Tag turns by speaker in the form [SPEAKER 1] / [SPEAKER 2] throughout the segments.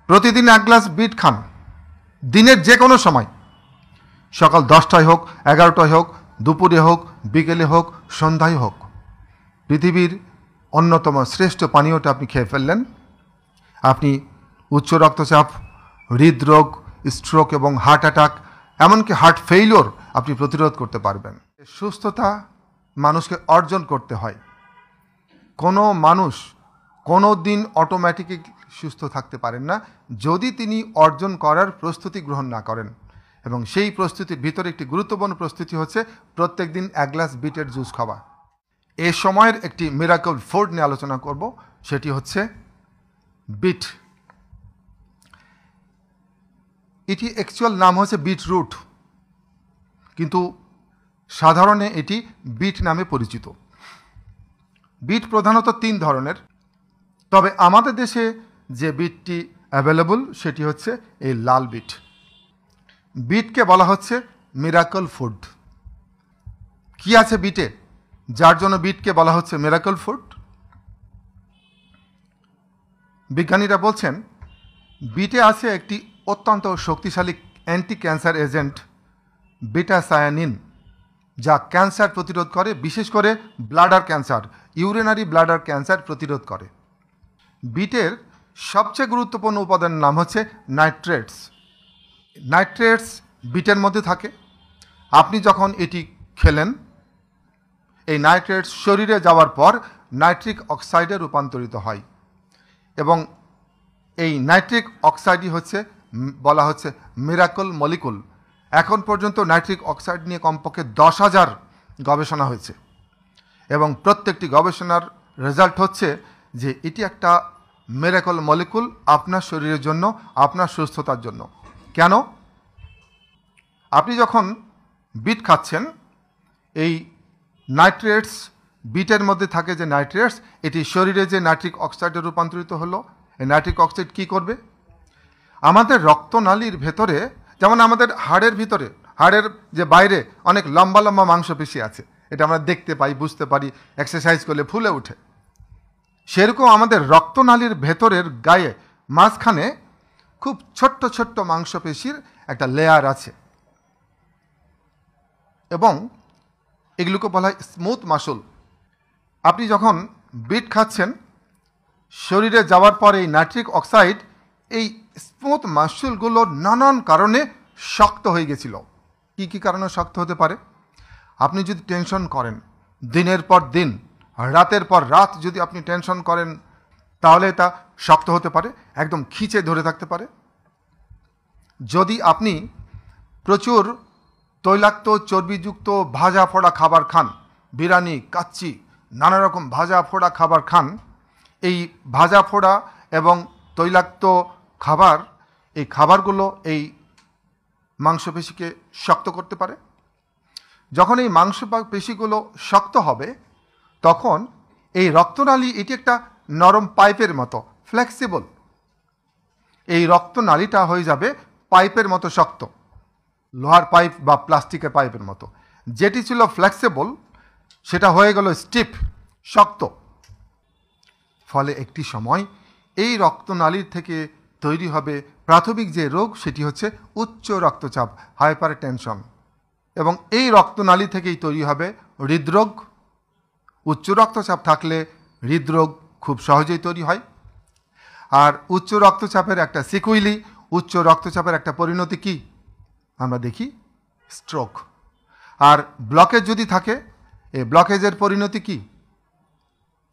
[SPEAKER 1] প্রতিদিন 1 glass bit খান, দিনের যে কোনো সময়, সকাল 10টায় হোক, 11টায় হোক, দুপুরে হোক, বিকেলে হোক, সন্ধ্যায় হোক। পৃথিবীর অন্যতম শ্রেষ্ঠ পানীয়টা আপনি খেয়ে ফেললেন। আপনি উচ্চ রক্তচাপ, হৃদরোগ, স্ট্রোক এবং হার্ট অ্যাটাক, এমনকি হার্ট ফেইলিওর আপনি প্রতিরোধ করতে পারবেন। সুস্থতা মানুষকে অর্জন করতে হয়। কোনো মানুষ কোনো দিন অটোমেটিক্যালি সুস্থ থাকতে পারেন না যদি তিনি অর্জন করার প্রস্তুতি গ্রহণ না করেন। এবং সেই প্রস্তুতির ভিতরে একটি গুরুত্বপূর্ণ প্রস্তুতি হচ্ছে প্রত্যেক দিন 1 গ্লাস বিটের জুস খাওয়া। এ সময়ের একটি মিরাকল ফুড নিয়ে আলোচনা করব, সেটি হচ্ছে বিট। এটি অ্যাকচুয়াল নাম হচ্ছে বিটরুট, কিন্তু সাধারণে এটি বিট নামে পরিচিত। বিট প্রধানত 3 ধরনের, তবে আমাদের দেশে যে বিটটি অ্যাভেলেবল সেটি হচ্ছে এই লাল বিট। বিটকে বলা হচ্ছে মিরাকল ফুড। কি আছে বিটে যার জন্য বিটকে বলা হচ্ছে মিরাকল ফুড? বিজ্ঞানীরা বলছেন বিটে আছে একটি অত্যন্ত শক্তিশালী অ্যান্টি ক্যান্সার এজেন্ট বিটা সায়ানিন, যা ক্যান্সার প্রতিরোধ করে, বিশেষ করে bladder cancer, urinary bladder cancer প্রতিরোধ করে। বিটের সবচেয়ে গুরুত্বপূর্ণ উপাদানের নাম হচ্ছে নাইট্রেটস। নাইট্রেটস বিটের মধ্যে থাকে। আপনি যখন এটি খেলেন, এই নাইট্রেটস শরীরে যাওয়ার পর নাইট্রিক অক্সাইডে রূপান্তরিত হয় এবং এই নাইট্রিক অক্সাইডই হচ্ছে বলা হচ্ছে মিরাকল মলিকুল। এখন পর্যন্ত নাইট্রিক অক্সাইড নিয়ে কমপক্ষে 10,000 গবেষণা হয়েছে এবং প্রত্যেকটি গবেষণার রেজাল্ট হচ্ছে যে এটি একটা মিরাকল মলিকুল আপনার শরীরের জন্য, আপনার সুস্থতার জন্য। কেন? আপনি যখন বিট খাচ্ছেন, এই নাইট্রেটস, বিটের মধ্যে থাকে যে নাইট্রেটস, এটি শরীরে যে নাইট্রিক অক্সাইডে রূপান্তরিত হলো। এই নাইট্রিক অক্সাইড কী করবে? আমাদের রক্তনালীর ভেতরে, যেমন আমাদের হাড়ের ভিতরে, হাড়ের যে বাইরে অনেক লম্বা লম্বা মাংসপেশি আছে, এটা আমরা দেখতে পাই, বুঝতে পারি, এক্সারসাইজ করলে ফুলে ওঠে। সেরকম আমাদের রক্তনালীর ভেতরের গায়ে মাঝখানে খুব ছোট্ট ছোট্ট মাংসপেশির একটা লেয়ার আছে এবং এগুলোকে বলা হয় স্মুথ মাসল। আপনি যখন বিট খাচ্ছেন, শরীরে যাওয়ার পর এই নাইট্রিক অক্সাইড এই স্মুথ মাসলগুলো নানান কারণে শক্ত হয়ে গেছিল। কি কি কারণে শক্ত হতে পারে? আপনি যদি টেনশন করেন, দিনের পর দিন, রাতের পর রাত যদি আপনি টেনশন করেন, তাহলে তা শক্ত হতে পারে, একদম খিঁচে ধরে থাকতে পারে। যদি আপনি প্রচুর তৈলাক্ত, চর্বিযুক্ত ভাজা ফোড়া খাবার খান, বিরিয়ানি, কাচ্চি, নানা রকম ভাজা ফোড়া খাবার খান, এই ভাজা ফোড়া এবং তৈলাক্ত খাবার, এই খাবারগুলো এই মাংসপেশিকে শক্ত করতে পারে। যখন এই মাংসপেশিগুলো শক্ত হবে, তখন এই রক্তনালী, এটি একটা নরম পাইপের মতো, ফ্লেক্সিবল। এই রক্তনালীটা হয়ে যাবে পাইপের মতো শক্ত, লোহার পাইপ বা প্লাস্টিকের পাইপের মতো। যেটি ছিল ফ্লেক্সিবল সেটা হয়ে গেল স্টিফ, শক্ত। ফলে একটি সময় এই রক্তনালীর থেকে তৈরি হবে প্রাথমিক যে রোগ, সেটি হচ্ছে উচ্চ রক্তচাপ, হাইপার টেনশন। এবং এই রক্তনালী থেকেই তৈরি হবে হৃদরোগ। উচ্চ রক্তচাপ থাকলে হৃদরোগ খুব সহজেই তৈরি হয়। আর উচ্চ রক্তচাপের একটা সিকুইলি, উচ্চ রক্তচাপের একটা পরিণতি কি আমরা দেখি? স্ট্রোক। আর ব্লকেজ যদি থাকে, এই ব্লকেজের পরিণতি কি?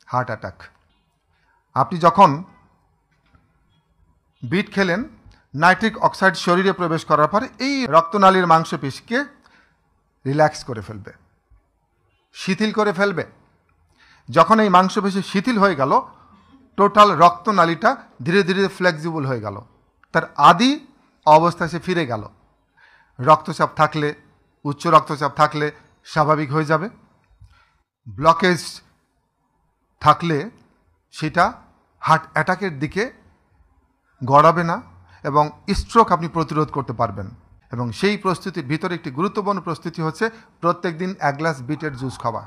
[SPEAKER 1] Heart attack. আপনি যখন বিট খেলেন, নাইট্রিক অক্সাইড শরীরে প্রবেশ করার পরে এই রক্তনালীর মাংসপেশিকে রিল্যাক্স করে ফেলবে, শিথিল করে ফেলবে। যখন এই মাংসপেশি শিথিল হয়ে গেল, টোটাল রক্তনালীটা ধীরে ধীরে ফ্লেক্সিবল হয়ে গেল, তার আদি অবস্থায় সে ফিরে গেল। রক্তচাপ থাকলে, উচ্চ রক্তচাপ থাকলে স্বাভাবিক হয়ে যাবে। ব্লকেজ থাকলে সেটা হার্ট অ্যাটাকের দিকে গড়াবে না এবং স্ট্রোক আপনি প্রতিরোধ করতে পারবেন। এবং সেই প্রস্তুতির ভিতরে একটি গুরুত্বপূর্ণ প্রস্তুতি হচ্ছে প্রত্যেক দিন 1 গ্লাস বিটের জুস খাওয়া।